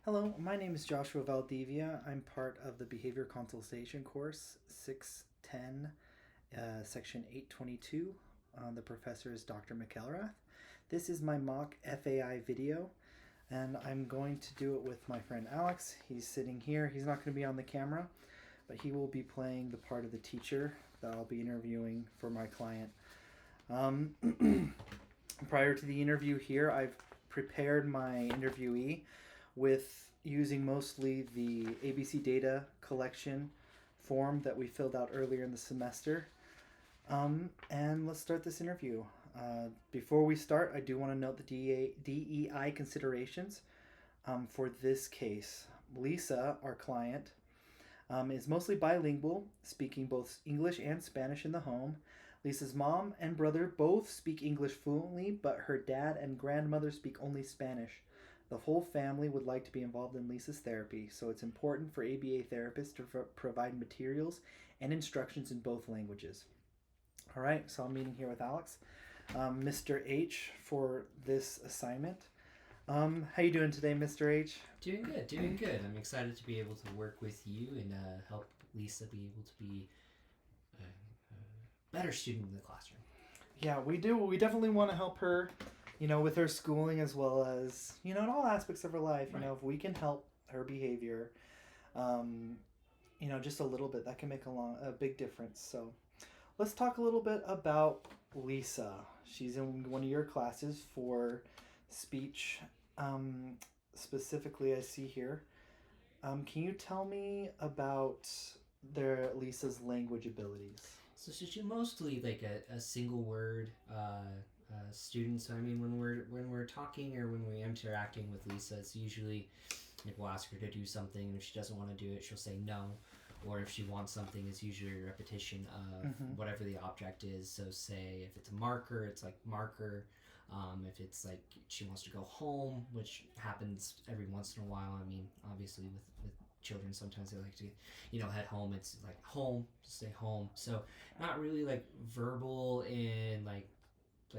Hello, my name is Joshua Valdivia. I'm part of the Behavior Consultation course 610, section 822. The professor is Dr. McElrath. This is my mock FAI video, and I'm going to do it with my friend Alex. He's sitting here. He's not going to be on the camera, but he will be playing the part of the teacher that I'll be interviewing for my client. Prior to the interview here, I've prepared my interviewee with using mostly the ABC data collection form that we filled out earlier in the semester. And let's start this interview. Before we start, I do want to note the DEI considerations for this case. Lisa, our client, is mostly bilingual, speaking both English and Spanish in the home. Lisa's mom and brother both speak English fluently, but her dad and grandmother speak only Spanish. The whole family would like to be involved in Lisa's therapy, so it's important for ABA therapists to provide materials and instructions in both languages. All right, so I'm meeting here with Alex, Mr. H, for this assignment. How you doing today, Mr. H? Doing good. I'm excited to be able to work with you and help Lisa be able to be a better student in the classroom. Yeah, we do. We definitely want to help her, with her schooling as well as, in all aspects of her life. Right. If we can help her behavior, just a little bit, that can make a big difference. So let's talk a little bit about Lisa. She's in one of your classes for speech. Specifically, I see here. Can you tell me about Lisa's language abilities? So she's mostly like a single word student. So I mean, when we're talking or when we're interacting with Lisa, it's usually like we'll ask her to do something, and if she doesn't want to do it, she'll say no. Or if she wants something, it's usually a repetition of whatever the object is. So say if it's a marker, it's like marker. If it's like she wants to go home, which happens every once in a while. I mean, obviously with children, sometimes they like to, head home. It's like home, stay home. So not really like verbal in like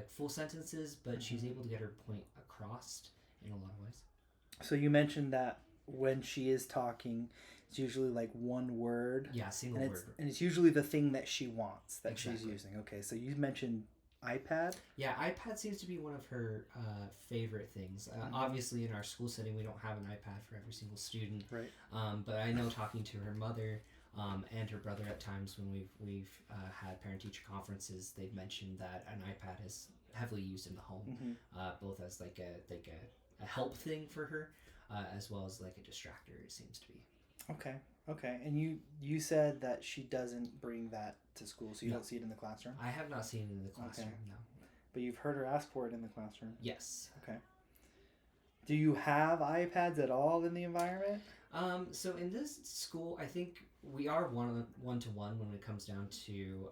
full sentences, but she's able to get her point across in a lot of ways. So you mentioned that when she is talking, it's usually like one word. Yeah, single word. And it's usually the thing that she wants that exactly. she's using. Okay, so you mentioned iPad? Yeah, iPad seems to be one of her favorite things. Obviously, in our school setting, we don't have an iPad for every single student. Right. But I know talking to her mother and her brother at times when we've had parent-teacher conferences, they've mentioned that an iPad is heavily used in the home, both as like a help thing for her, as well as like a distractor. It seems to be. Okay. And you said that she doesn't bring that to school, so you don't see it in the classroom? I have not seen it in the classroom, no. But you've heard her ask for it in the classroom? Yes. Okay. Do you have iPads at all in the environment? So in this school, I think we are one-to-one when it comes down to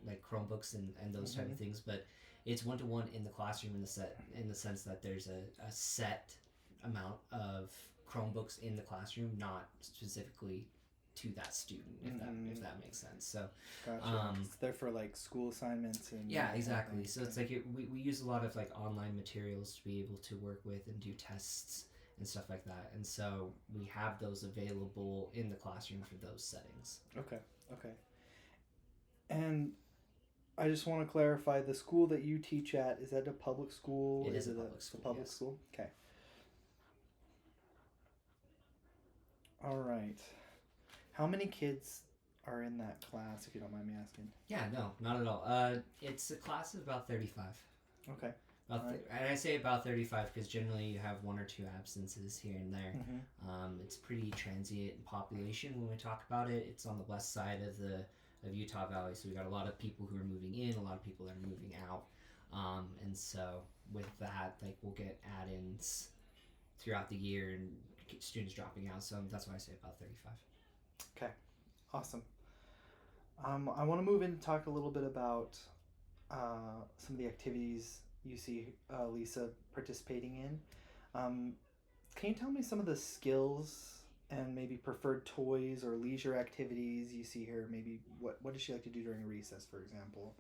like Chromebooks and those type of things, but it's one-to-one in the classroom in the sense that there's a set amount of Chromebooks in the classroom, not specifically to that student, if that makes sense. So gotcha. It's there for like school assignments and yeah, exactly. So it's like we use a lot of like online materials to be able to work with and do tests and stuff like that. And so we have those available in the classroom for those settings. Okay. And I just want to clarify, the school that you teach at, is that a public school? It is a public school. Public yes. school? Okay. All right. How many kids are in that class, if you don't mind me asking? Yeah, no, not at all. It's a class of about 35. Okay. And I say about 35 because generally you have one or two absences here and there. It's pretty transient in population when we talk about it. It's on the west side of Utah Valley, so we got a lot of people who are moving in, a lot of people that are moving out, and so with that, like we'll get add-ins throughout the year and students dropping out. So that's why I say about 35. Okay, awesome. I want to move in and talk a little bit about some of the activities you see Lisa participating in. Can you tell me some of the skills and maybe preferred toys or leisure activities you see here? Maybe what does she like to do during recess, for example?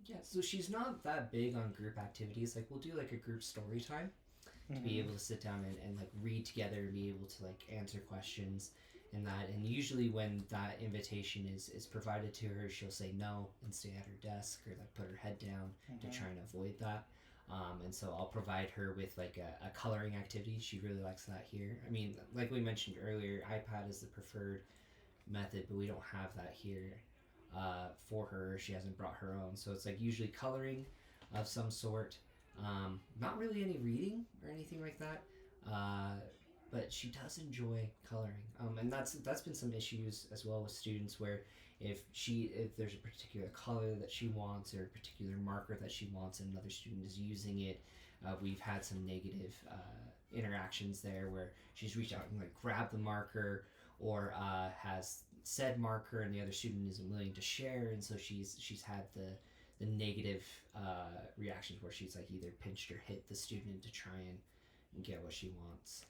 Yeah, so she's not that big on group activities. Like we'll do like a group story time, to be able to sit down and like read together and be able to like answer questions and that. And usually when that invitation is provided to her, she'll say no and stay at her desk or like put her head down to try and avoid that. And so I'll provide her with like a coloring activity. She really likes that here. I mean, like we mentioned earlier, iPad is the preferred method, but we don't have that here for her. She hasn't brought her own. So it's like usually coloring of some sort. Not really any reading or anything like that. But she does enjoy coloring. And that's been some issues as well with students where if there's a particular color that she wants or a particular marker that she wants and another student is using it, we've had some negative interactions there where she's reached out and like grabbed the marker or has said marker and the other student isn't willing to share, and so she's had the negative reactions where she's like either pinched or hit the student to try and get what she wants.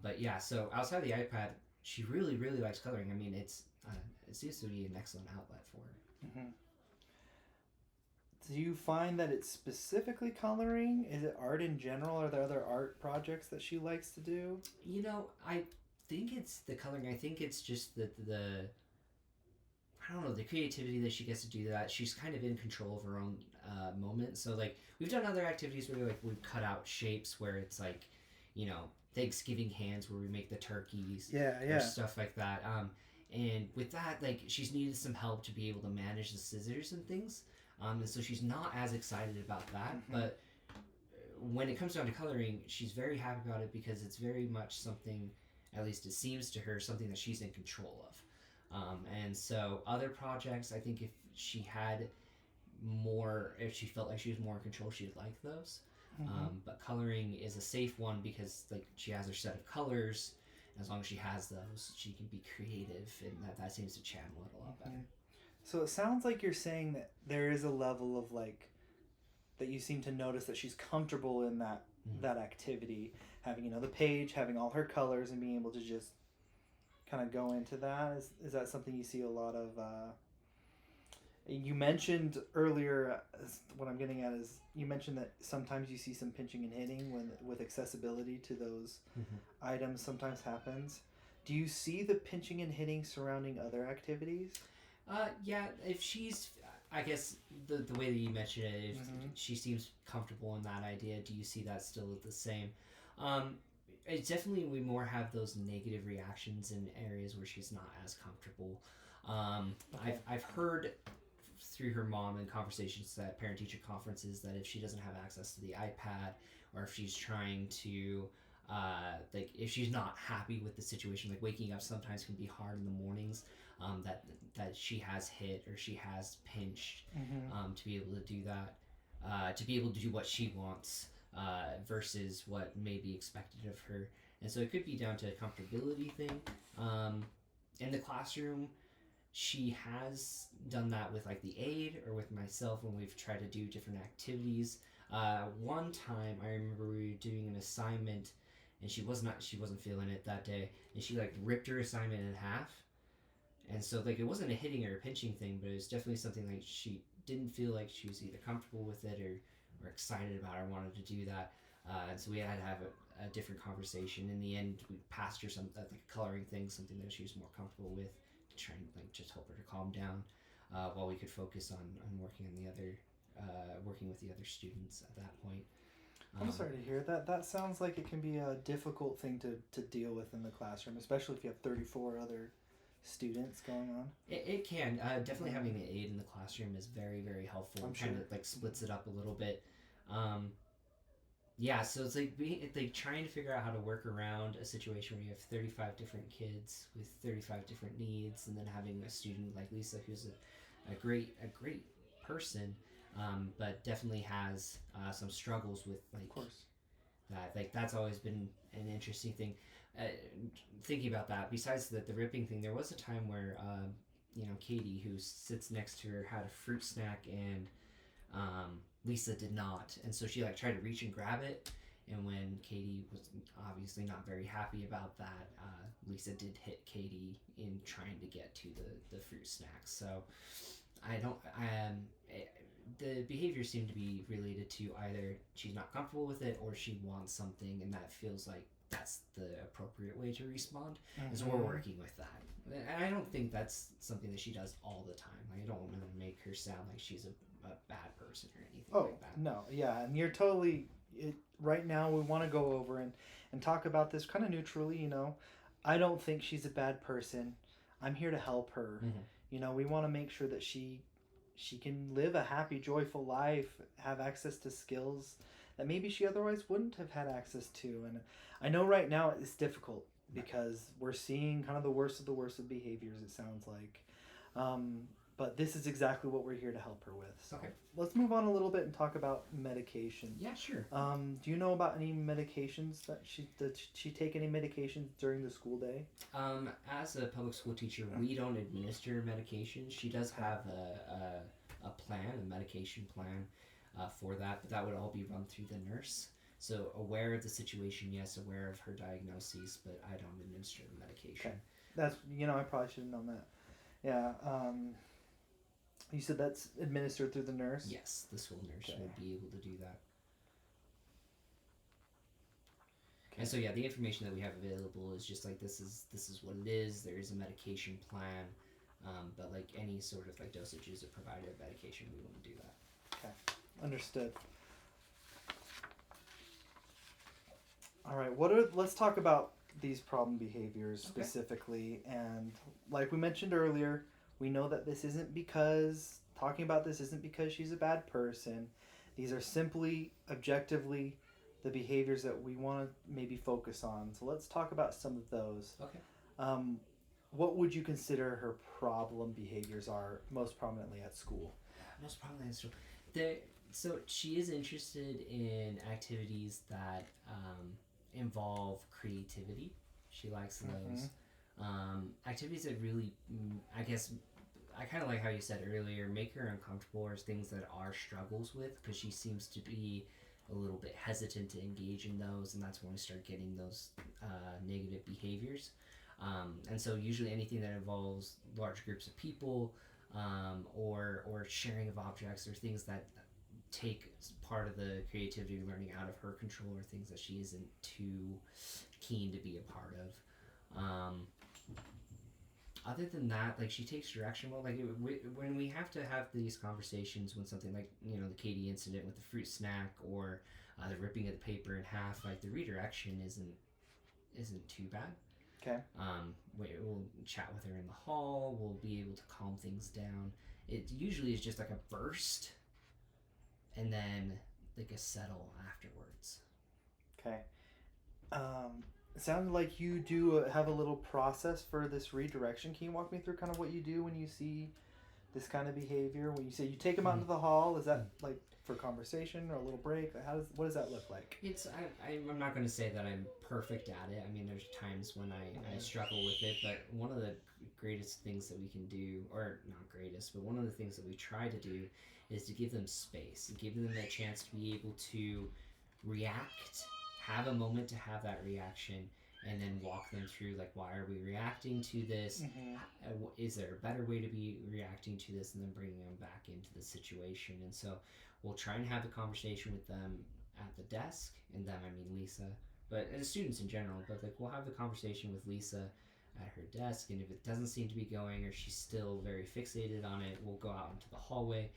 But yeah, so outside the iPad, she really, really likes coloring. I mean, it seems to be an excellent outlet for her. Mm-hmm. Do you find that it's specifically coloring? Is it art in general? Are there other art projects that she likes to do? You know, I think it's the coloring. I think it's just the I don't know, the creativity that she gets to do that. She's kind of in control of her own moment. So like we've done other activities where like we've cut out shapes where it's like, you know, Thanksgiving hands where we make the turkeys. Yeah. Or stuff like that. And with that, like she's needed some help to be able to manage the scissors and things. And so she's not as excited about that. Mm-hmm. But when it comes down to coloring, she's very happy about it because it's very much something, at least it seems to her, something that she's in control of. And so other projects, I think if she felt like she was more in control, she'd like those. Mm-hmm. But coloring is a safe one because like she has her set of colors. As long as she has those, she can be creative, and that seems to channel it a lot better. So it sounds like you're saying that there is a level of like that you seem to notice that she's comfortable in that activity, having the page, having all her colors, and being able to just kind of go into that. Is that something you see a lot of? You mentioned earlier, what I'm getting at is you mentioned that sometimes you see some pinching and hitting with accessibility to those items sometimes happens. Do you see the pinching and hitting surrounding other activities? Yeah, if she's, I guess the way that you mentioned it, if she seems comfortable in that idea, do you see that still the same? It's definitely, we more have those negative reactions in areas where she's not as comfortable. Okay. I've heard through her mom in conversations at parent-teacher conferences that if she doesn't have access to the iPad, or if she's trying to like if she's not happy with the situation, like waking up sometimes can be hard in the mornings, that she has hit or she has pinched, to be able to do that, to be able to do what she wants versus what may be expected of her. And so it could be down to a comfortability thing. In the classroom, she has done that with like the aide or with myself when we've tried to do different activities. One time I remember we were doing an assignment and she wasn't feeling it that day, and she like ripped her assignment in half. And so like it wasn't a hitting or a pinching thing, but it was definitely something like she didn't feel like she was either comfortable with it or excited about it or wanted to do that. And so we had to have a different conversation. In the end, we passed her some like a coloring thing, something that she was more comfortable with, to try and like just help her to calm down, while we could focus on working on the other working with the other students at that point. I'm sorry to hear that. That sounds like it can be a difficult thing to deal with in the classroom, especially if you have 34 other students going on. It can. Definitely having an aide in the classroom is very, very helpful. I'm kind sure. of like splits it up a little bit. Yeah, so it's like trying to figure out how to work around a situation where you have 35 different kids with 35 different needs, and then having a student like Lisa who's a great person, but definitely has some struggles with like, Of course. that. Like that's always been an interesting thing. Thinking about that, besides the ripping thing, there was a time where Katie, who sits next to her, had a fruit snack and Lisa did not, and so she like tried to reach and grab it, And when Katie was obviously not very happy about that, Lisa did hit Katie in trying to get to the fruit snacks. So I don't. The behaviors seem to be related to either she's not comfortable with it or she wants something, and that feels like that's the appropriate way to respond. And so we're working with that. And I don't think that's something that she does all the time. Like, I don't want to make her sound like she's a bad person or anything like that. No, yeah, and you're totally. Right now, we want to go over and talk about this kind of neutrally. I don't think she's a bad person. I'm here to help her. We want to make sure that she can live a happy, joyful life, have access to skills that maybe she otherwise wouldn't have had access to. And I know right now it's difficult because we're seeing kind of the worst of behaviors, it sounds like. But this is exactly what we're here to help her with. So Okay. Let's move on a little bit and talk about medication. Yeah, sure. Do you know about any medications that she take any medications during the school day? As a public school teacher, we don't administer medications. She does have a plan, a medication plan for that, but that would all be run through the nurse. So aware of the situation, yes, aware of her diagnoses, but I don't administer the medication. Okay. That's, I probably should have known that. Yeah. You said that's administered through the nurse? Yes, the school nurse would be able to do that. Okay. And so yeah, the information that we have available is just like this is what it is. There is a medication plan, but like any sort of like dosages or provider of medication, we wouldn't do that. Okay, understood. All right, let's talk about these problem behaviors specifically. And like we mentioned earlier, we know that talking about this isn't because she's a bad person. These are simply, objectively, the behaviors that we want to maybe focus on. So let's talk about some of those. Okay. What would you consider her problem behaviors are most prominently at school? Most prominently at school. So she is interested in activities that involve creativity. She likes those. Activities that really, I guess, I kind of like how you said earlier, make her uncomfortable or things that are struggles with, because she seems to be a little bit hesitant to engage in those, and that's when we start getting those negative behaviors. And so usually anything that involves large groups of people or sharing of objects or things that take part of the creativity learning out of her control or things that she isn't too keen to be a part of. Other than that, like, she takes direction well. Like, when we have to have these conversations, when something like, the Katie incident with the fruit snack or the ripping of the paper in half, like, the redirection isn't too bad. Okay. We'll chat with her in the hall. We'll be able to calm things down. It usually is just like a burst, and then like a settle afterwards. Okay. It sounded like you do have a little process for this redirection. Can you walk me through kind of what you do when you see this kind of behavior? When you say you take them out into the hall, is that like for conversation or a little break? What does that look like? I'm not going to say that I'm perfect at it. I mean, there's times when I struggle with it, but one of the greatest things that we can do, or not greatest, but one of the things that we try to do is to give them space, give them a chance to be able to react, have a moment to have that reaction, and then walk them through, like, why are we reacting to this? Is there a better way to be reacting to this? And then bringing them back into the situation. And so we'll try and have the conversation with them at the desk, and them, I mean Lisa, but and students in general, but like we'll have the conversation with Lisa at her desk, and if it doesn't seem to be going, or she's still very fixated on it, we'll go out into the hallway.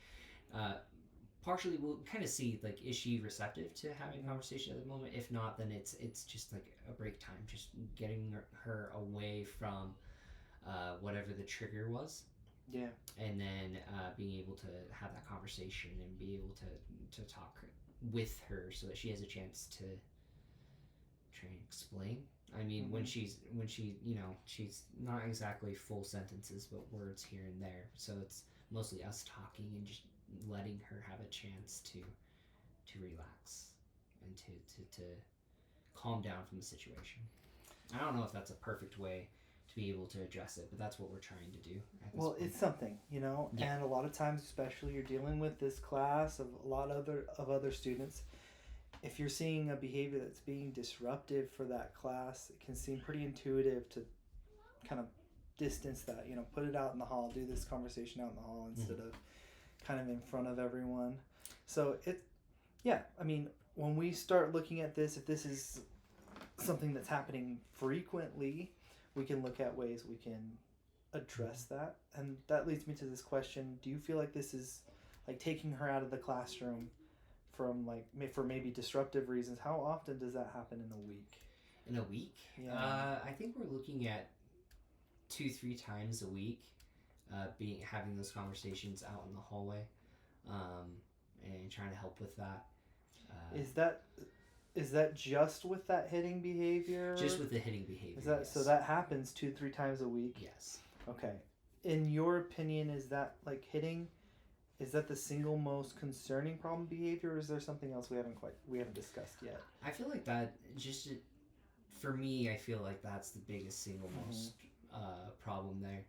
Partially we'll kind of see, like, is she receptive to having a conversation at the moment? If not, then it's just like a break time, just getting her away from whatever the trigger was. Yeah. And then being able to have that conversation and be able to talk with her so that she has a chance to try and explain. I mean, when she she's not exactly full sentences, but words here and there. So it's mostly us talking and just letting her have a chance to relax and to calm down from the situation. I don't know if that's a perfect way to be able to address it, but that's what we're trying to do at this point. It's something, Yeah. And a lot of times, especially you're dealing with this class of a lot of other students, if you're seeing a behavior that's being disruptive for that class, it can seem pretty intuitive to kind of distance that, put it out in the hall, do this conversation out in the hall instead of kind of in front of everyone. So when we start looking at this, if this is something that's happening frequently, we can look at ways we can address that. And that leads me to this question: do you feel like this is like taking her out of the classroom from for maybe disruptive reasons? How often does that happen in a week? In a week? Yeah. I think we're looking at 2-3 times a week, having those conversations out in the hallway, and trying to help with that. Is that just with that hitting behavior? Just with the hitting behavior. Yes. So that happens 2-3 times a week? Yes. Okay. In your opinion, is that hitting? Is that the single most concerning problem behavior, or is there something else we haven't discussed yet? I feel like that for me, I feel like that's the biggest single most problem there.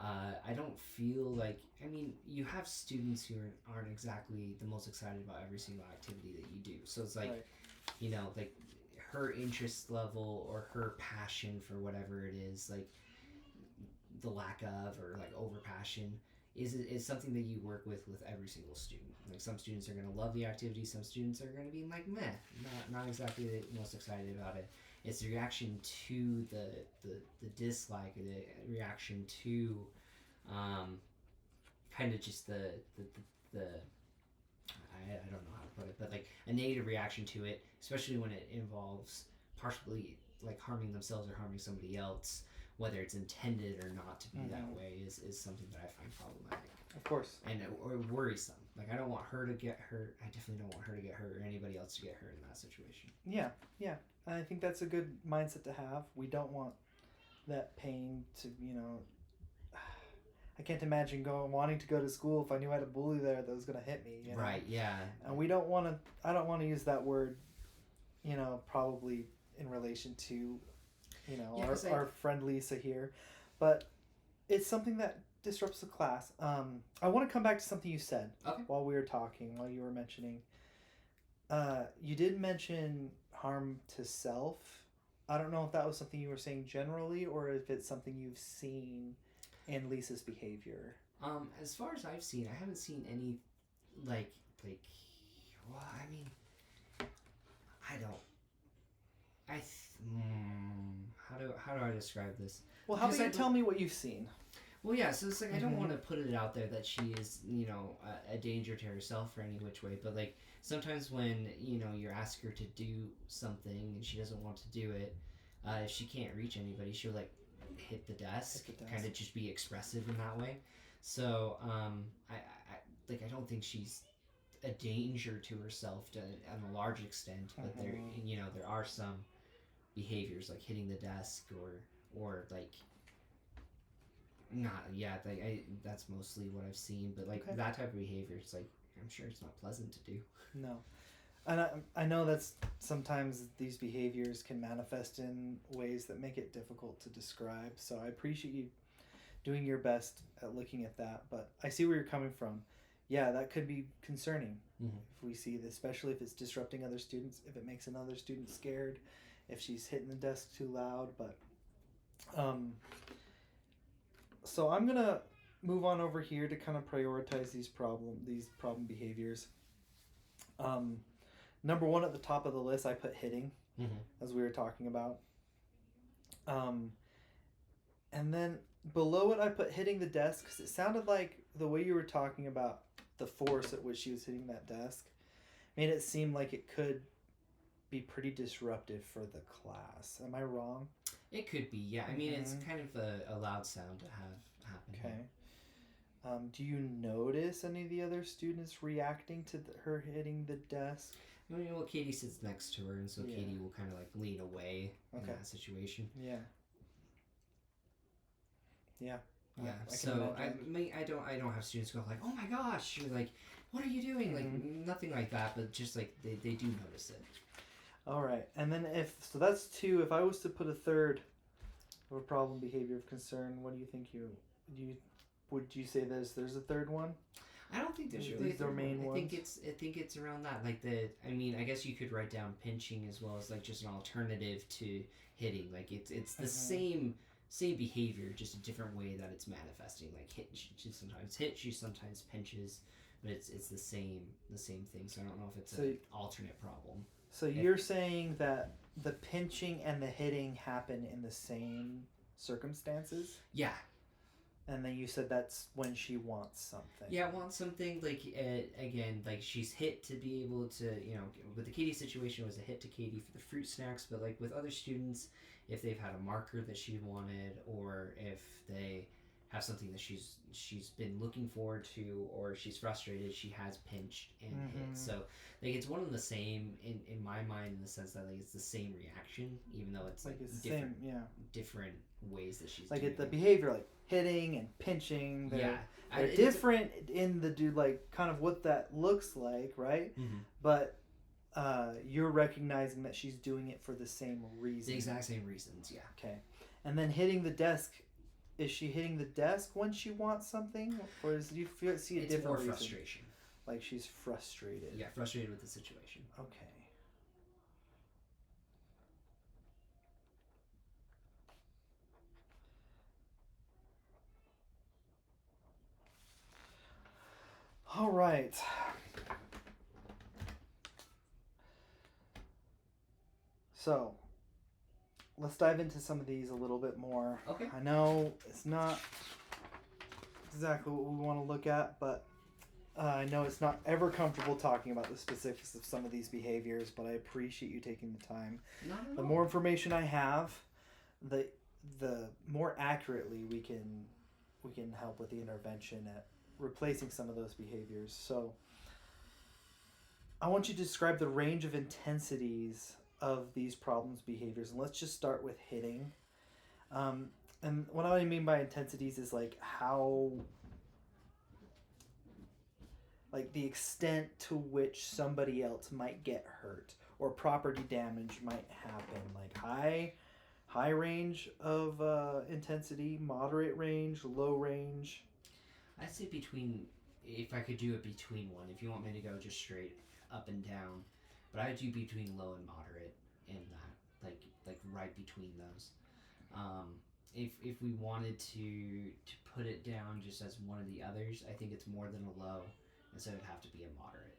I don't feel like, you have students who aren't exactly the most excited about every single activity that you do. So it's like, right. Like her interest level or her passion for whatever it is, like the lack of or like over passion is something that you work with every single student. Like some students are going to love the activity, some students are going to be like meh, not exactly the most excited about it. It's the reaction to the dislike, or the reaction to kind of just the I don't know how to put it, but like a negative reaction to it, especially when it involves partially like harming themselves or harming somebody else, whether it's intended or not to be that way, is something that I find problematic. Of course. And or worrisome. Like I don't want her to get hurt. I definitely don't want her to get hurt or anybody else to get hurt in that situation. Yeah. And I think that's a good mindset to have. We don't want that pain to, I can't imagine wanting to go to school if I knew I had a bully there that was going to hit me. Right, yeah. And I don't want to use that word, probably in relation to, our friend Lisa here. But it's something that disrupts the class. I want to come back to something you said while we were talking, while you were mentioning. You did mention harm to self. I don't know if that was something you were saying generally or if it's something you've seen in Lisa's behavior. As far as I've seen, I haven't seen any I don't. How do I describe this? Well, how about you tell me what you've seen? Well, yeah, so it's like I don't want to put it out there that she is, a danger to herself or any which way, but like sometimes when, you're asking her to do something and she doesn't want to do it, if she can't reach anybody, she'll like hit the desk. Kind of just be expressive in that way. So, I don't think she's a danger to herself on a large extent, but there are some behaviors like hitting the desk or like not that's mostly what I've seen, but like that type of behavior, it's like I'm sure it's not pleasant to do. No. And I know that's sometimes these behaviors can manifest in ways that make it difficult to describe, so I appreciate you doing your best at looking at that, but I see where you're coming from. Yeah, that could be concerning if we see this, especially if it's disrupting other students, if it makes another student scared, if she's hitting the desk too loud. But so I'm gonna move on over here to kind of prioritize these problem behaviors. Number one at the top of the list, I put hitting, as we were talking about. And then below it, I put hitting the desk because it sounded like the way you were talking about the force at which she was hitting that desk made it seem like it could be pretty disruptive for the class. Am I wrong? It could be, yeah. I mean, it's kind of a loud sound to have happen. Okay. Do you notice any of the other students reacting to her hitting the desk? Well, Katie sits next to her, and so Katie will kind of like lean away in that situation. Yeah. Yeah. So I don't have students go like, oh my gosh, or like, what are you doing? Like nothing like that, but just like they do notice it. All right, and then so that's two. If I was to put a third of a problem behavior of concern, what do you think would you say there's a third one? I don't think there's These really are main I think ones? it's around that. Like I guess you could write down pinching as well as like just an alternative to hitting. Like it's the same behavior, just a different way that it's manifesting. Like she sometimes hits, she sometimes pinches, but it's the same thing. So I don't know if it's an alternate problem. So you're saying that the pinching and the hitting happen in the same circumstances? Yeah. And then you said that's when she wants something. Yeah, wants something like again, like she's hit to be able to, with the Katie situation, it was a hit to Katie for the fruit snacks, but like with other students, if they've had a marker that she wanted, or if they have something that she's been looking forward to, or she's frustrated, she has pinched and hit. So like it's one and the same in my mind, in the sense that like it's the same reaction, even though it's like it's different different ways that she's like doing the it. behavior, like hitting and pinching, they're different in the dude, like kind of what that looks like, right? Mm-hmm. But you're recognizing that she's doing it for the same reason. The exact same reasons, yeah. Okay. And then hitting the desk, is she hitting the desk when she wants something, or do you see a it's different more reason? Frustration. Like she's frustrated. Yeah, frustrated with the situation. Okay. All right. So, let's dive into some of these a little bit more. Okay. I know it's not exactly what we want to look at, but I know it's not ever comfortable talking about the specifics of some of these behaviors, but I appreciate you taking the time. The more information I have, the more accurately we can help with the intervention at replacing some of those behaviors. So I want you to describe the range of intensities of these problems behaviors, and let's just start with hitting. And what I mean by intensities is like how, like the extent to which somebody else might get hurt or property damage might happen. Like high range of intensity, moderate range, low range. I'd say between, if I could do it between one, if you want me to go just straight up and down, but I would do between low and moderate in that, like right between those. If we wanted to put it down just as one of the others, I think it's more than a low, and so it would have to be a moderate,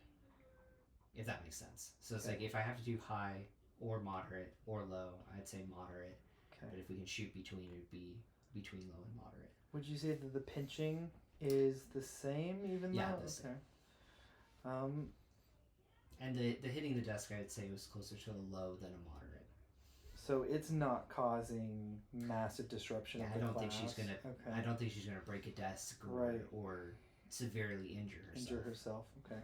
if that makes sense. So it's like if I have to do high or moderate or low, I'd say moderate. Okay. But if we can shoot between, it would be between low and moderate. Would you say that the pinching is the same, even though? Yeah, the same. And the hitting the desk, I'd say, was closer to a low than a moderate. So it's not causing massive disruption. Yeah, of the class. I don't think she's gonna break a desk or severely injure herself. Okay.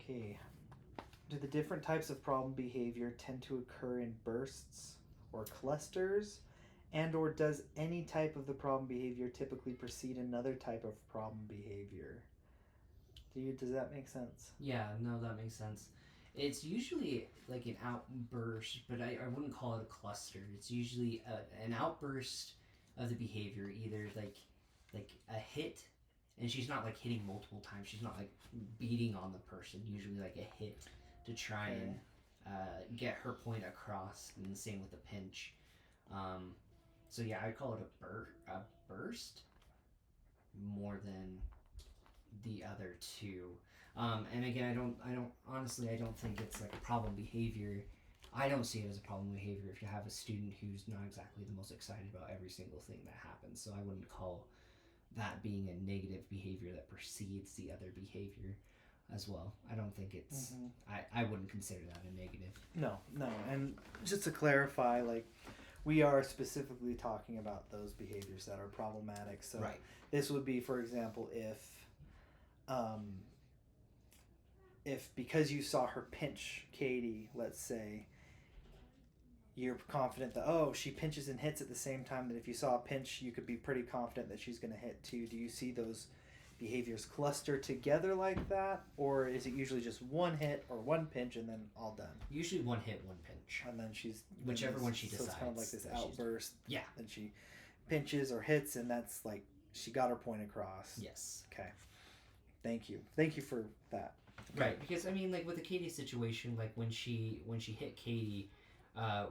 Okay. Do the different types of problem behavior tend to occur in bursts or clusters? And or does any type of the problem behavior typically precede another type of problem behavior? Does that make sense? Yeah, no, that makes sense. It's usually like an outburst, but I wouldn't call it a cluster. It's usually an outburst of the behavior, either like a hit, and she's not like hitting multiple times. She's not like beating on the person. Usually like a hit to try and get her point across, and the same with the pinch. So yeah, I'd call it a burst more than the other two. And again, I don't think it's like a problem behavior. I don't see it as a problem behavior if you have a student who's not exactly the most excited about every single thing that happens. So I wouldn't call that being a negative behavior that precedes the other behavior as well. I don't think it's, I wouldn't consider that a negative. No. And just to clarify, like, we are specifically talking about those behaviors that are problematic. So this would be, for example, if because you saw her pinch Katie, let's say, you're confident that, oh, she pinches and hits at the same time, that if you saw a pinch, you could be pretty confident that she's going to hit too. Do you see those behaviors cluster together like that, or is it usually just one hit or one pinch and then all done? Usually one hit, one pinch. And then she's... Whichever one she so decides. it's kind of like this outburst. Yeah. Then she pinches or hits, and that's like she got her point across. Yes. Okay. Thank you. Thank you for that. Okay. Right, because I mean, like with the Katie situation, like when she hit Katie,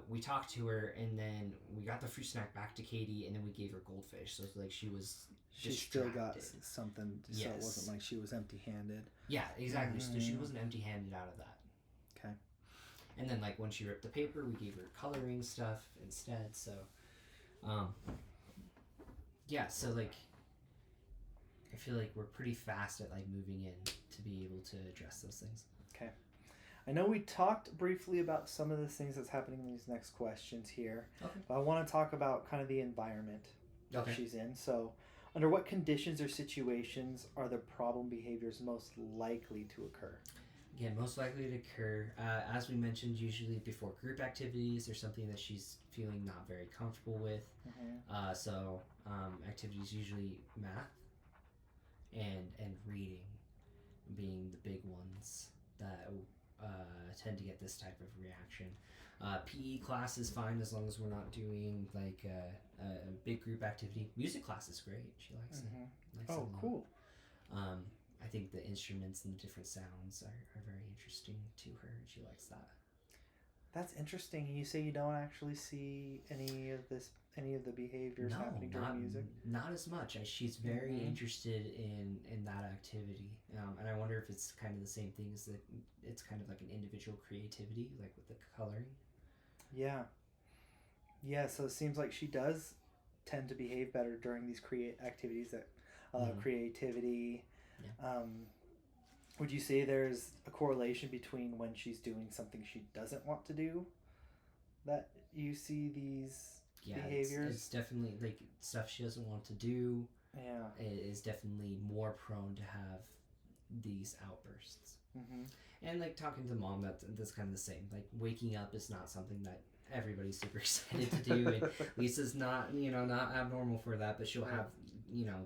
we talked to her, and then we got the fruit snack back to Katie, and then we gave her goldfish. So it's like she was She distracted. still got something, so Yes. it wasn't like she was empty-handed. Yeah, exactly. So she wasn't empty-handed out of that. Okay. And then like when she ripped the paper, we gave her coloring stuff instead. So, yeah. So like, I feel like we're pretty fast at like moving in to be able to address those things. Okay. I know we talked briefly about some of the things that's happening in these next questions here. Okay. But I want to talk about kind of the environment Okay. she's in. So, under what conditions or situations are the problem behaviors most likely to occur? Again, most likely to occur, as we mentioned, usually before group activities or something that she's feeling not very comfortable with. Mm-hmm. So activities usually math and reading being the big ones that tend to get this type of reaction. PE class is fine as long as we're not doing like a big group activity. Music class is great. She likes Mm-hmm. it. Likes Oh, it a lot. cool. I think the instruments and the different sounds are very interesting to her, and she likes that. That's interesting. You say you don't actually see any of the behaviors happening during music? Not as much. She's very Mm-hmm. interested in that activity, and I wonder if it's kind of the same thing as that. It's kind of like an individual creativity, like with the coloring. Yeah. Yeah, so it seems like she does tend to behave better during these activities that allow creativity. Yeah. Would you say there's a correlation between when she's doing something she doesn't want to do, that you see these behaviors? It's definitely like stuff she doesn't want to do. Yeah. Is definitely more prone to have these outbursts. Mm-hmm. And like talking to mom, that's kind of the same. Like waking up is not something that everybody's super excited to do, and Lisa's not not abnormal for that, but she'll have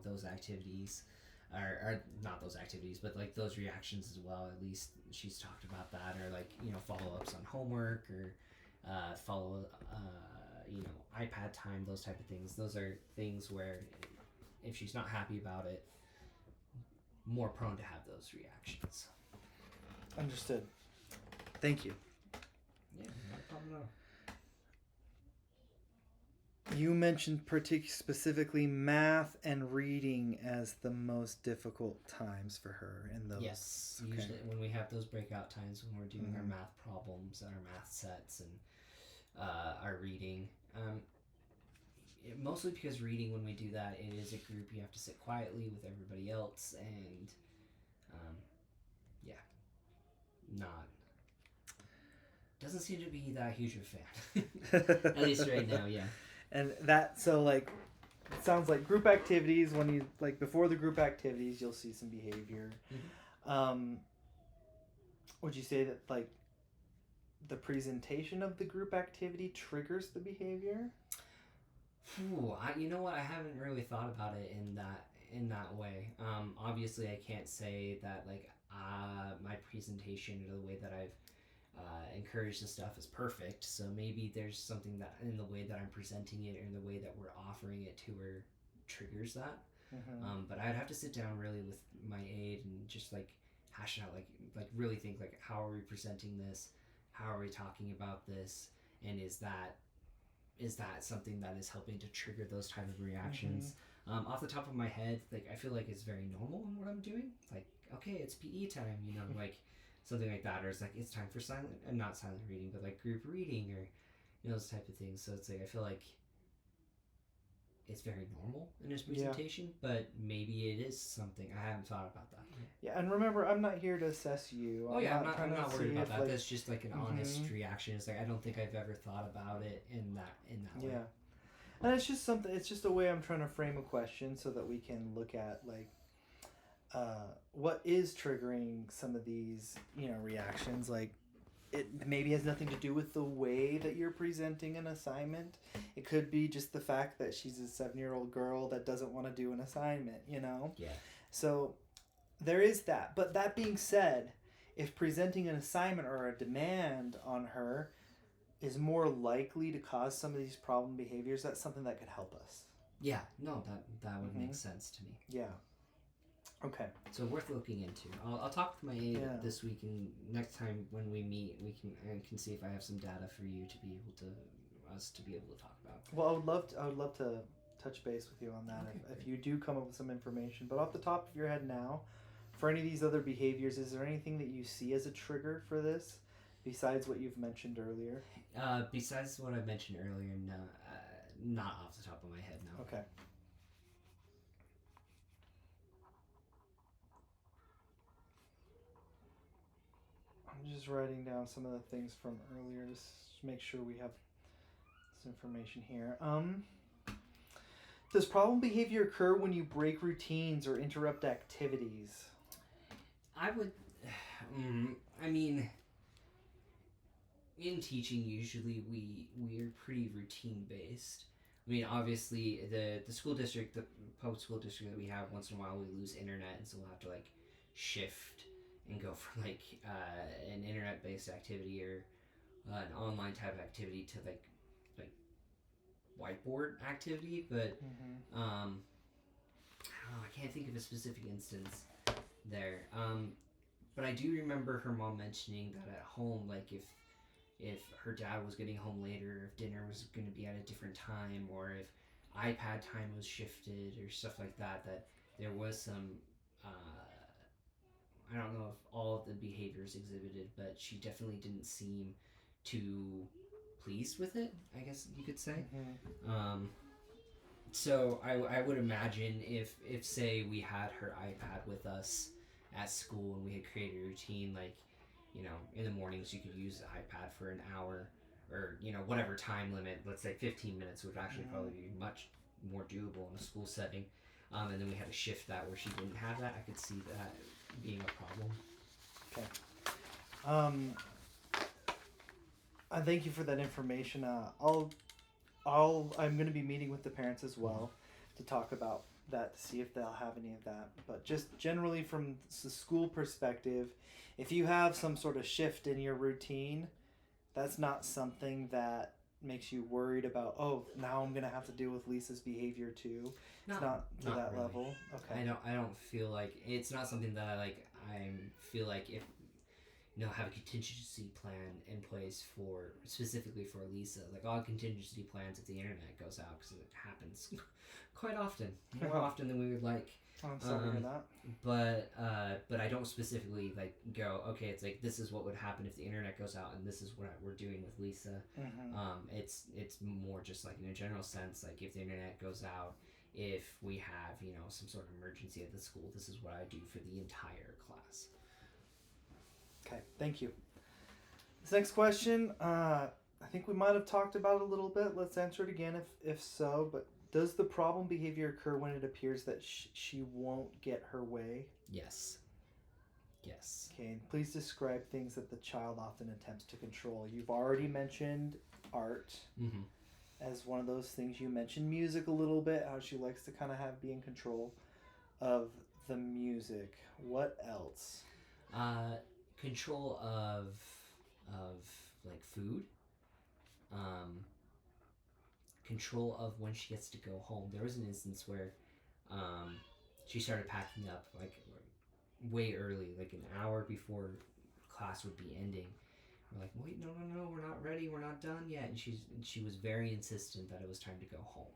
those activities, or not those activities, but like those reactions as well. At least she's talked about that, or like follow ups on homework, or follow iPad time, those type of things. Those are things where if she's not happy about it, more prone to have those reactions. Understood. Thank you. Yeah, no problem at all. You mentioned specifically math and reading as the most difficult times for her in those. Yes, Okay. usually when we have those breakout times when we're doing our math problems and our math sets and our reading. Mostly because reading, when we do that, it is a group. You have to sit quietly with everybody else, and doesn't seem to be that huge of a fan. At least right now, yeah. And that, so like, it sounds like group activities, when you, like before the group activities, you'll see some behavior. Mm-hmm. Would you say that like the presentation of the group activity triggers the behavior? Ooh, you know what? I haven't really thought about it in that way. Obviously, I can't say that like my presentation or the way that I've encouraged the stuff is perfect. So maybe there's something that in the way that I'm presenting it or in the way that we're offering it to her triggers that. Mm-hmm. But I'd have to sit down really with my aide and just like hash it out, like really think like, how are we presenting this? How are we talking about this? And is that something that is helping to trigger those type of reactions? Off the top of my head, like I feel like it's very normal in what I'm doing. Like, okay, it's PE time, like something like that, or it's like it's time for not silent reading, but like group reading, or those type of things. So it's like I feel like it's very normal in his presentation, but maybe it is something. I haven't thought about that. Yeah, and remember, I'm not here to assess you. I'm not worried about that. Like, That's just like an honest reaction. It's like I don't think I've ever thought about it in that way. Yeah, and it's just something. It's just a way I'm trying to frame a question so that we can look at like what is triggering some of these reactions. Like it maybe has nothing to do with the way that you're presenting an assignment. It could be just the fact that she's a 7-year-old girl that doesn't want to do an assignment, you know? Yeah. So there is that. But that being said, if presenting an assignment or a demand on her is more likely to cause some of these problem behaviors, that's something that could help us. Yeah, no, that would make sense to me. Yeah. Okay. So worth looking into. I'll talk with my aide Yeah. this week, and next time when we meet, I can see if I have some data for you to be able to talk about. Well, I would love to touch base with you on that if you do come up with some information. But off the top of your head now, for any of these other behaviors, is there anything that you see as a trigger for this, besides what you've mentioned earlier? Besides what I mentioned earlier, no, not off the top of my head, no. Okay. I'm just writing down some of the things from earlier just to make sure we have this information here. Does problem behavior occur when you break routines or interrupt activities? I would, I mean, in teaching, usually we're pretty routine based. I mean, obviously, the school district, the public school district that we have, once in a while we lose internet, and so we'll have to like shift and go from like an internet based activity or an online type of activity to like whiteboard activity. But I don't know, I can't think of a specific instance there. But I do remember her mom mentioning that at home, like if her dad was getting home later, if dinner was going to be at a different time, or if iPad time was shifted or stuff like that, that there was some, I don't know if all of the behaviors exhibited, but she definitely didn't seem too pleased with it, I guess you could say. So I would imagine if say we had her iPad with us at school and we had created a routine, like, you know, in the mornings you could use the iPad for an hour, or, you know, whatever time limit, let's say 15 minutes would actually probably be much more doable in a school setting. And then we had to shift that where she didn't have that. I could see that being a problem. Okay. I thank you for that information. I'm going to be meeting with the parents as well to talk about that, to see if they'll have any of that. But just generally from the school perspective, if you have some sort of shift in your routine, that's not something that makes you worried about, oh, now I'm going to have to deal with Lisa's behavior too. It's not to that really. level. Okay. I don't feel like it's not something that I feel like if, you know, have a contingency plan in place for specifically for Lisa. Like, I'll have contingency plans if the internet goes out, because it happens quite often, more often than we would like. I'm sorry to hear that. But I don't specifically like go, okay, it's like this is what would happen if the internet goes out, and this is what we're doing with Lisa. It's more just like in a general sense, like if the internet goes out, if we have, you know, some sort of emergency at the school, this is what I do for the entire class. Okay, thank you. This next question, I think we might have talked about it a little bit. Let's answer it again if so. But does the problem behavior occur when it appears that she won't get her way? Yes. Yes. Okay, and please describe things that the child often attempts to control. You've already mentioned art as one of those things. You mentioned music a little bit, how she likes to kind of be in control of the music. What else? Control of like food. Control of when she gets to go home. There was an instance where she started packing up like way early, like an hour before class would be ending. We're like, wait, no, we're not ready, we're not done yet. And she was very insistent that it was time to go home,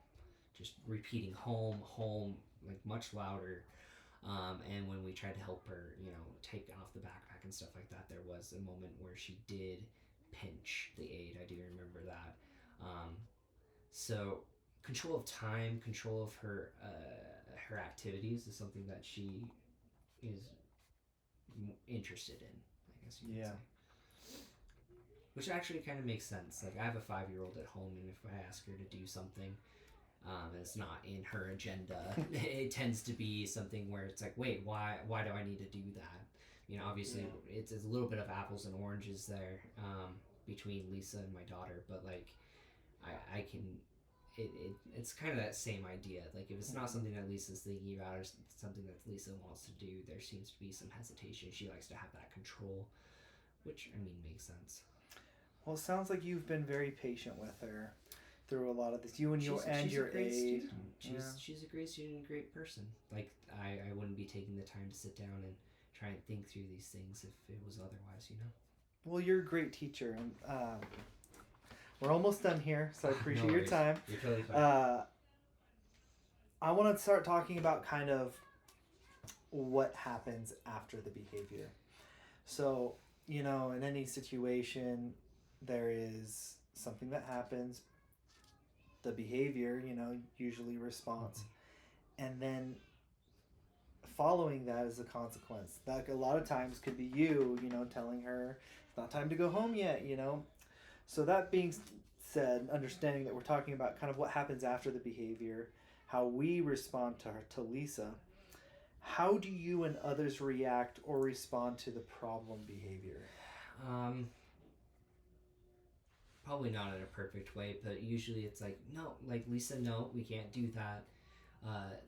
just repeating home, like much louder. And when we tried to help her, you know, take off the backpack and stuff like that, there was a moment where she did pinch the aide. I do remember that. So control of time, control of her activities is something that she is interested in, I guess you could say. Which actually kind of makes sense. Like, I have a 5-year-old at home, and if I ask her to do something, it's not in her agenda, it tends to be something where it's like, wait, why do I need to do that? Obviously it's a little bit of apples and oranges there, between Lisa and my daughter, but like I can it's kind of that same idea. Like if it's not something that Lisa's thinking about or something that Lisa wants to do, there seems to be some hesitation. She likes to have that control, which makes sense. Well, it sounds like you've been very patient with her through a lot of this. You and your a great aide. student. She's a great student and a great person. Like I wouldn't be taking the time to sit down and try and think through these things if it was otherwise. Well, you're a great teacher, and we're almost done here, so I appreciate your time. You're totally fine. I want to start talking about kind of what happens after the behavior. So, in any situation, there is something that happens, the behavior, usually response, and then following that is a consequence. Like a lot of times could be you, telling her it's not time to go home yet, So that being said, understanding that we're talking about kind of what happens after the behavior, how we respond to Lisa, how do you and others react or respond to the problem behavior? Probably not in a perfect way, but usually it's like, no, like Lisa, no, we can't do that.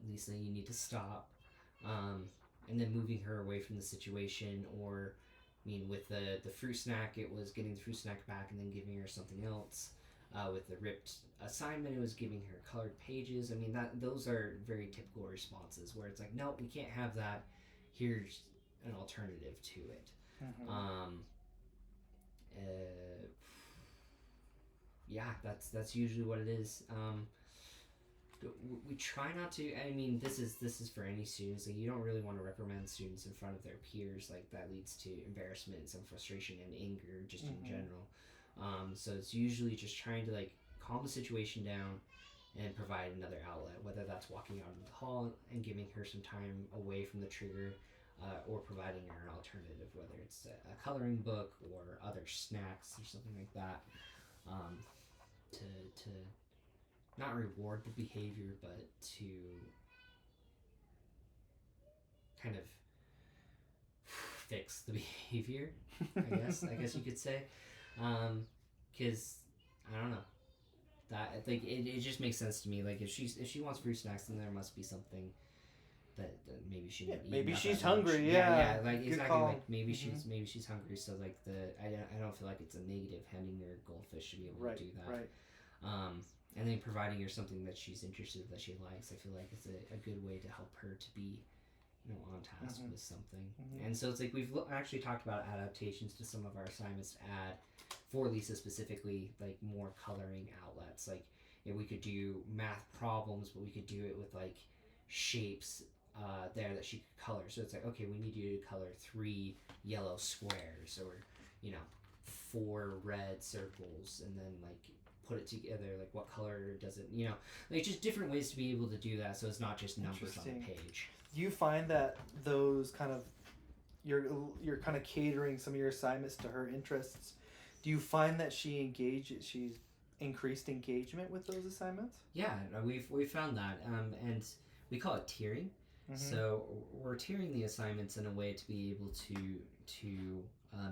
Lisa, you need to stop. And then moving her away from the situation, or with the fruit snack, it was getting the fruit snack back and then giving her something else. With the ripped assignment, it was giving her colored pages. Those are very typical responses where it's like, no, we can't have that. Here's an alternative to it. Yeah, that's usually what it is. We try not to. This is for any students. Like, you don't really want to reprimand students in front of their peers. Like, that leads to embarrassment and some frustration and anger, just in general. So it's usually just trying to calm the situation down and provide another outlet, whether that's walking out into the hall and giving her some time away from the trigger, or providing her an alternative, whether it's a coloring book or other snacks or something like that, to not reward the behavior, but to kind of fix the behavior, I guess you could say. Because I don't know, that it just makes sense to me. Like, if she wants fruit snacks, then there must be something that maybe she didn't eat. Maybe she's much. hungry. Yeah, like good exactly. call. Like maybe she's hungry. So I don't feel like it's a negative handing her goldfish to be able to do that. Right. And then providing her something that she's interested in, that she likes, I feel like it's a good way to help her to be, on task with something. And so it's like we've actually talked about adaptations to some of our assignments to add for Lisa specifically, like more coloring outlets. Like, we could do math problems, but we could do it with like shapes there that she could color. So it's like, okay, we need you to color 3 yellow squares, or 4 red circles, and then like put it together. Like, what color does it, like just different ways to be able to do that, so it's not just numbers on the page. Do you find that those kind of you're kind of catering some of your assignments to her interests? Do you find that she's increased engagement with those assignments? Yeah, we've found that, and we call it tiering. So we're tiering the assignments in a way to be able to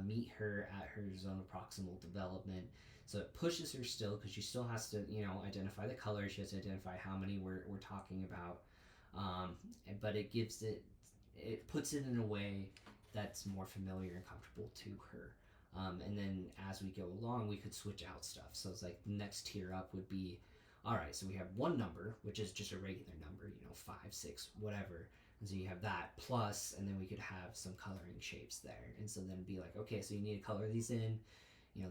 meet her at her zone of proximal development. So it pushes her still, because she still has to identify the color. She has to identify how many we're talking about, but it puts it in a way that's more familiar and comfortable to her. And then as we go along, we could switch out stuff. So it's like the next tier up would be, all right, so we have one number, which is just a regular number, 5, 6, whatever. And so you have that plus, and then we could have some coloring shapes there. And so then be like, okay, so you need to color these in,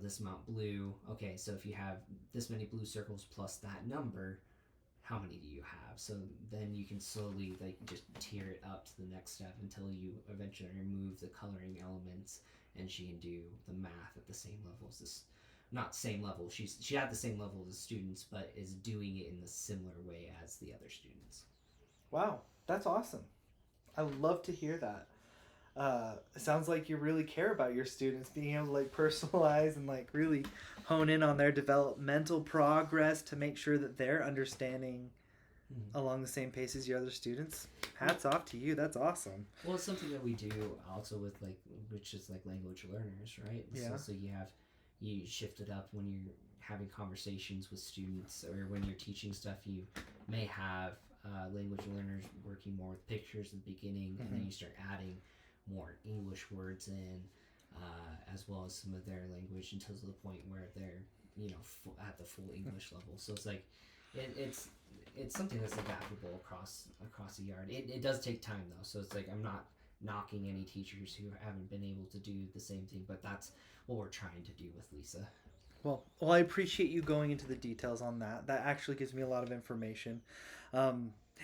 this amount blue. Okay, so if you have this many blue circles plus that number, how many do you have? So then you can slowly just tier it up to the next step until you eventually remove the coloring elements, and she can do the math at the same level as this. Not same level. She at the same level as the students, but is doing it in the similar way as the other students. Wow, that's awesome. I love to hear that. It sounds like you really care about your students, being able to personalize and really hone in on their developmental progress to make sure that they're understanding along the same pace as your other students. Hats off to you. That's awesome. Well, it's something that we do also with like, which is like language learners, right? Yeah. So you shift it up when you're having conversations with students, or when you're teaching stuff. You may have language learners working more with pictures at the beginning, and then you start adding more English words in, as well as some of their language, until to the point where they're at the full English level. So it's like it's something that's adaptable across the yard. It does take time though, so it's like I'm not knocking any teachers who haven't been able to do the same thing, but that's what we're trying to do with Lisa. Well, I appreciate you going into the details on that. That actually gives me a lot of information.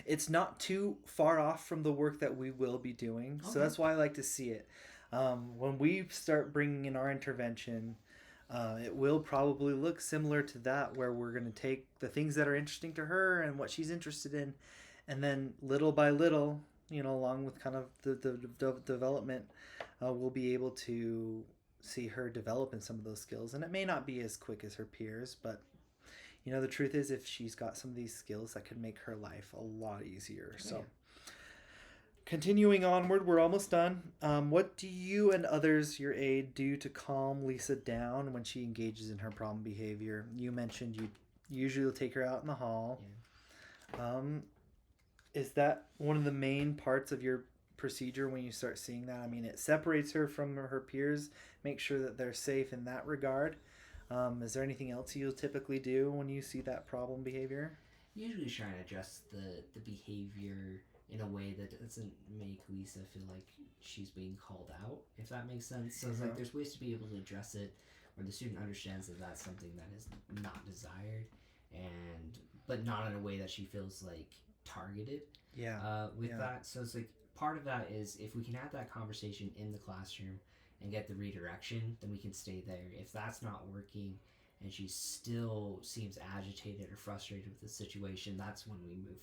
It's not too far off from the work that we will be doing, so that's why I like to see it. When we start bringing in our intervention, it will probably look similar to that, where we're going to take the things that are interesting to her and what she's interested in, and then little by little, along with kind of the development, we'll be able to see her develop in some of those skills. And it may not be as quick as her peers, but the truth is, if she's got some of these skills, that could make her life a lot easier. So continuing onward, we're almost done. What do you and others your aide do to calm Lisa down when she engages in her problem behavior? You mentioned you usually take her out in the hall. Is that one of the main parts of your procedure when you start seeing that? I mean, it separates her from her peers, make sure that they're safe in that regard. Is there anything else you'll typically do when you see that problem behavior? Usually trying to adjust the behavior in a way that doesn't make Lisa feel like she's being called out, if that makes sense. So it's like there's ways to be able to address it where the student understands that that's something that is not desired, but not in a way that she feels like targeted with that. So it's like part of that is, if we can have that conversation in the classroom and get the redirection, then we can stay there. If that's not working and she still seems agitated or frustrated with the situation, that's when we move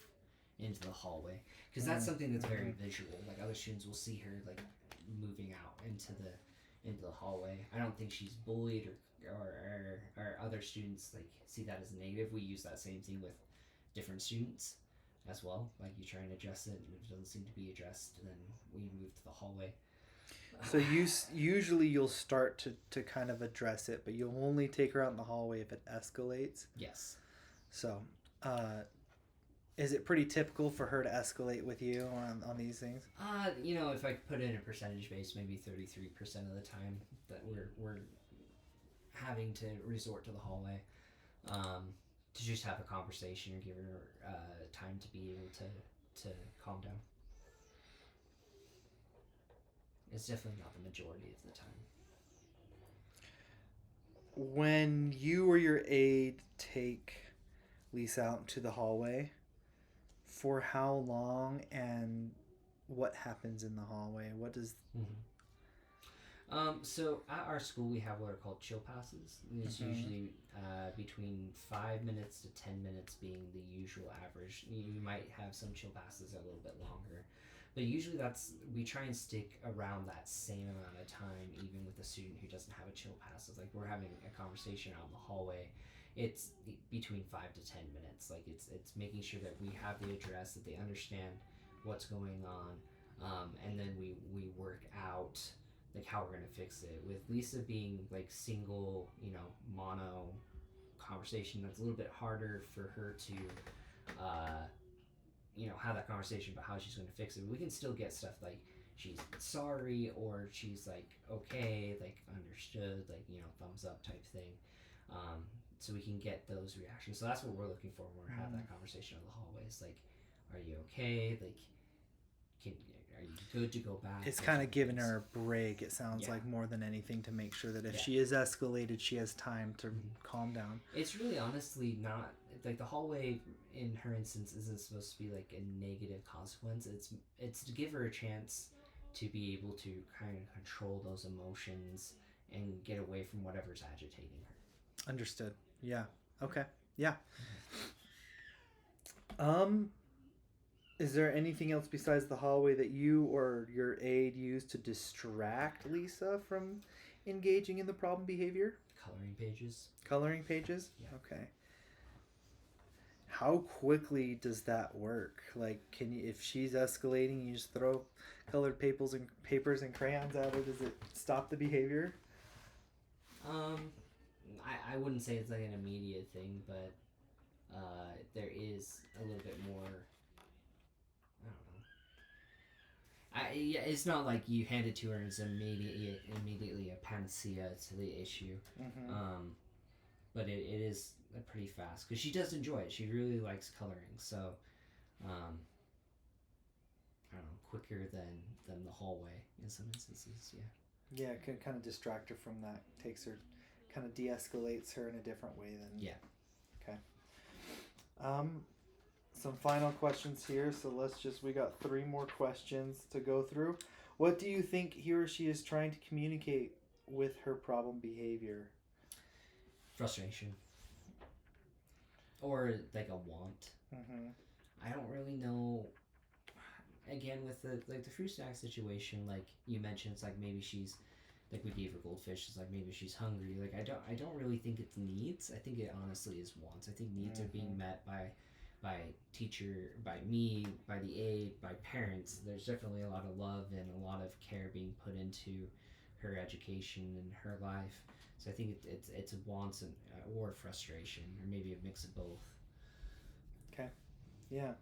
into the hallway, because that's something that's very visual. Like, other students will see her like moving out into the hallway. I don't think she's bullied, or other students like see that as a negative. We use that same thing with different students as well. Like, you try and address it, and if it doesn't seem to be addressed, then we move to the hallway. So usually you'll start to kind of address it, but you'll only take her out in the hallway if it escalates. Yes. So, is it pretty typical for her to escalate with you on these things? If I put it in a percentage base, maybe 33% of the time that we're having to resort to the hallway, to just have a conversation or give her time to be able to calm down. It's definitely not the majority of the time. When you or your aide take Lisa out into the hallway, for how long and what happens in the hallway? What does... So at our school, we have what are called chill passes. It's usually between 5 minutes to 10 minutes being the usual average. You might have some chill passes a little bit longer, but usually we try and stick around that same amount of time, even with a student who doesn't have a chill pass. It's like we're having a conversation out in the hallway. It's between 5 to 10 minutes. Like, it's making sure that we have the address, that they understand what's going on, and then we work out like how we're gonna fix it. With Lisa being like single, mono conversation, that's a little bit harder for her to have that conversation about how she's going to fix it. We can still get stuff like she's sorry, or she's like okay, like understood, like thumbs up type thing, so we can get those reactions. So that's what we're looking for when we have that conversation in the hallways. Like, are you okay? Like, are you good to go back? It's kind of giving her a break, it sounds like, more than anything, to make sure that if she is escalated, she has time to calm down. It's really honestly not, like, the hallway in her instance isn't supposed to be like a negative consequence. It's to give her a chance to be able to kind of control those emotions and get away from whatever's agitating her. Understood. Yeah. Okay. Yeah. Is there anything else besides the hallway that you or your aide use to distract Lisa from engaging in the problem behavior? Coloring pages. Coloring pages? Yeah. Okay. how quickly does that work? Like, can you, if she's escalating, you just throw colored papers and crayons at her? Does it stop the behavior? Um, I wouldn't say it's like an immediate thing, but there is a little bit more. I don't know. Yeah, it's not like you hand it to her and it's immediately a panacea to the issue. Mm-hmm. But it is pretty fast because she does enjoy it. She really likes coloring, so I don't know, quicker than the hallway in some instances. Yeah. Yeah, it can kind of distract her from that. Takes her, kind of de-escalates her in a different way than. Yeah. Okay. Some final questions here. So we got 3 more questions to go through. What do you think he or she is trying to communicate with her problem behavior? Frustration. Or like a want. Mm-hmm. I don't really know. Again, with the fruit snack situation, like you mentioned, it's like maybe she's like we gave her goldfish. It's like maybe she's hungry. Like I don't really think it's needs. I think it honestly is wants. I think needs are being met by teacher, by me, by the aide, by parents. There's definitely a lot of love and a lot of care being put into her education and her life. So I think it's wants and or frustration or maybe a mix of both. Okay. Yeah.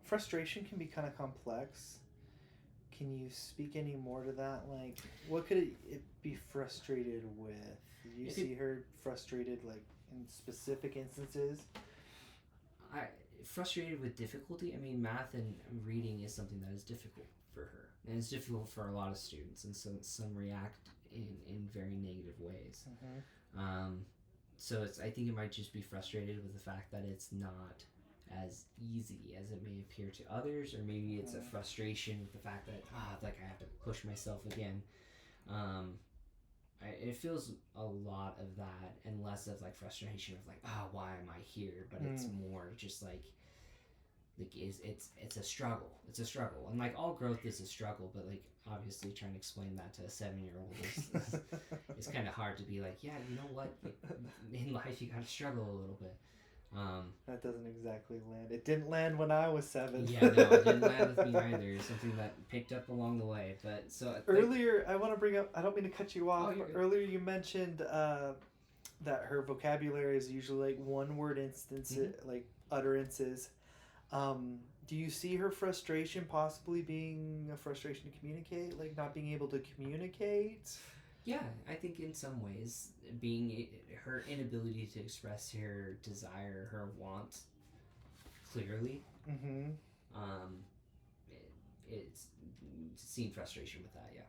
Frustration can be kind of complex. Can you speak any more to that? Like, what could it be frustrated with? Do you see her frustrated, like, in specific instances? I frustrated with difficulty. I mean, math and reading is something that is difficult for her, and it's difficult for a lot of students, and some react in very negative ways. Mm-hmm. So I think it might just be frustrated with the fact that it's not as easy as it may appear to others, or maybe it's a frustration with the fact that like I have to push myself again. It feels a lot of that and less of like frustration of like why am I here, but it's more just like it's a struggle. It's a struggle, and like all growth is a struggle, but like obviously trying to explain that to a 7-year-old is it's kind of hard to be like, yeah, you know what, like, in life you gotta struggle a little bit. That doesn't exactly land. It didn't land when I was 7. Yeah, no, it didn't land with me either. It's something that picked up along the way. But so earlier, I want to bring up. I don't mean to cut you off. But good. earlier, you mentioned that her vocabulary is usually like one-word instances, like utterances. Do you see her frustration possibly being a frustration to communicate, like not being able to communicate? Yeah, I think in some ways, being her inability to express her desire, her want clearly, it's seen frustration with that. Yeah.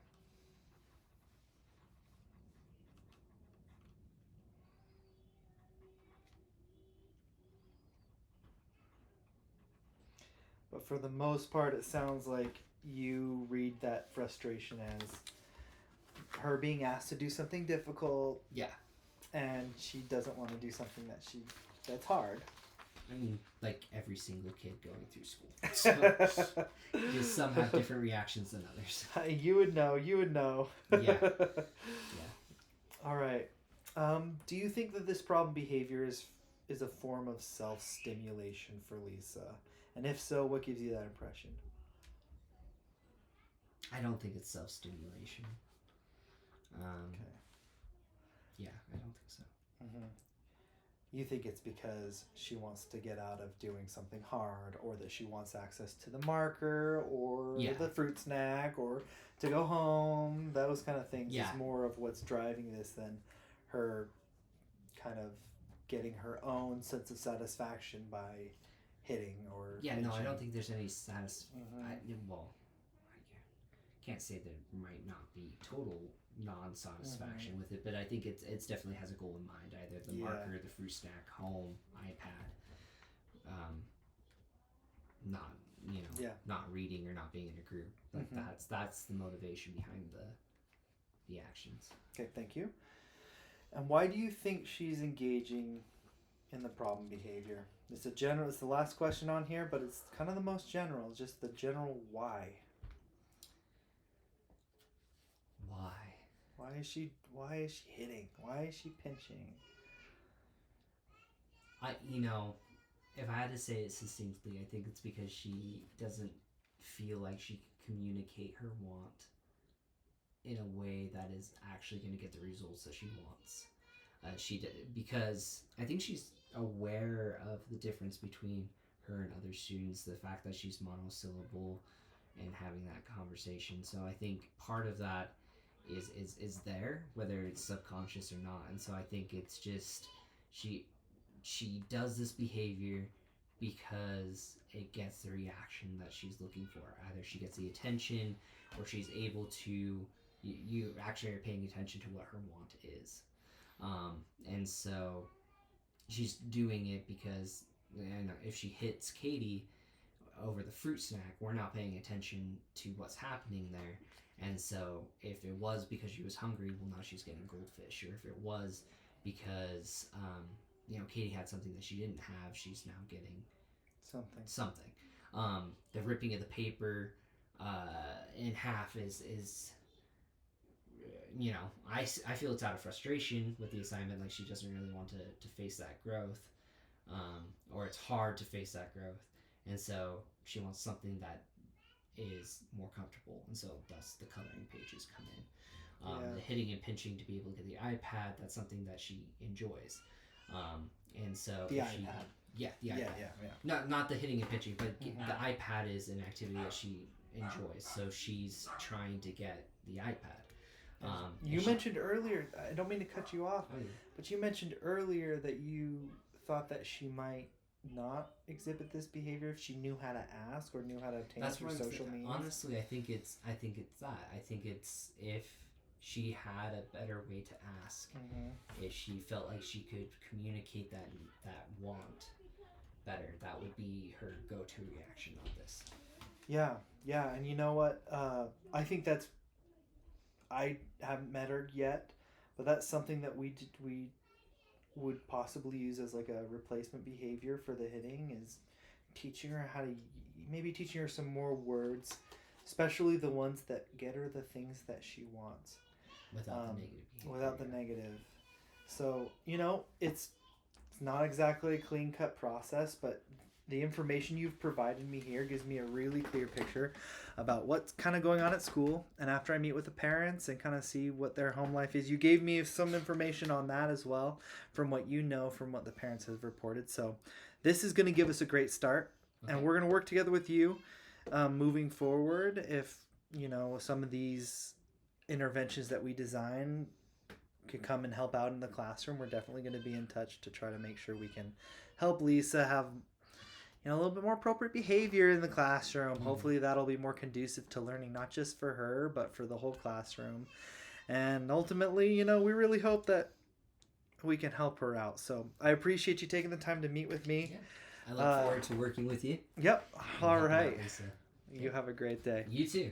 But for the most part, it sounds like you read that frustration as her being asked to do something difficult. Yeah. And she doesn't want to do something that's hard. I mean, like every single kid going through school. So, just some have different reactions than others. You would know. Yeah. All right. Do you think that this problem behavior is a form of self-stimulation for Lisa? And if so, what gives you that impression? I don't think it's self-stimulation. Okay. Yeah, I don't think so. Mm-hmm. You think it's because she wants to get out of doing something hard, or that she wants access to the marker, or the fruit snack, or to go home, those kind of things. Yeah. Is more of what's driving this than her kind of getting her own sense of satisfaction by hitting or no, I don't think there's any well, I can't say there might not be total non-satisfaction with it, but I think it's definitely has a goal in mind, either the marker, the fruit snack, home, iPad, not reading or not being in a group. Like that's the motivation behind the actions. Okay, thank you. And why do you think she's engaging in the problem behavior? It's the last question on here, but it's kind of the most general, just the general why. Why is she hitting? Why is she pinching? if I had to say it succinctly, I think it's because she doesn't feel like she can communicate her want in a way that is actually going to get the results that she wants. Because I think she's aware of the difference between her and other students, the fact that she's monosyllable and having that conversation. So I think part of that is there, whether it's subconscious or not. And so I think it's just she does this behavior because it gets the reaction that she's looking for. Either she gets the attention, or she's able to. You actually are paying attention to what her want is, and so she's doing it because, and if she hits Katie over the fruit snack, we're not paying attention to what's happening there. And so if it was because she was hungry, well, now she's getting goldfish. Or if it was because Katie had something that she didn't have, she's now getting something. The ripping of the paper in half is I feel it's out of frustration with the assignment. Like, she doesn't really want to face that growth, or it's hard to face that growth, and so she wants something that is more comfortable, and so thus the coloring pages come in. The hitting and pinching to be able to get the iPad, that's something that she enjoys, and so the iPad. The iPad. Yeah. Not the hitting and pinching, but the iPad is an activity that she enjoys, so she's trying to get the iPad. You mentioned earlier, I don't mean to cut you off, but you mentioned earlier that you thought that she might not exhibit this behavior if she knew how to ask or knew how to obtain through social means. Honestly, I think it's that. I think it's if she had a better way to ask, if she felt like she could communicate that want better, that would be her go-to reaction on this. Yeah, and you know what? I think I haven't met her yet, but that's something that we would possibly use as like a replacement behavior for the hitting, is teaching her teaching her some more words, especially the ones that get her the things that she wants. Without the negative. So, it's not exactly a clean-cut process, but the information you've provided me here gives me a really clear picture about what's kind of going on at school. And after I meet with the parents and kind of see what their home life is, you gave me some information on that as well from what from what the parents have reported. So this is going to give us a great start. Okay. And we're going to work together with you moving forward. If, some of these interventions that we design could come and help out in the classroom, we're definitely going to be in touch to try to make sure we can help Lisa have a little bit more appropriate behavior in the classroom. Hopefully that'll be more conducive to learning, not just for her, but for the whole classroom. And ultimately, we really hope that we can help her out. So I appreciate you taking the time to meet with me. Yeah. I look forward to working with you. Yep. All right. You have a great day. You too.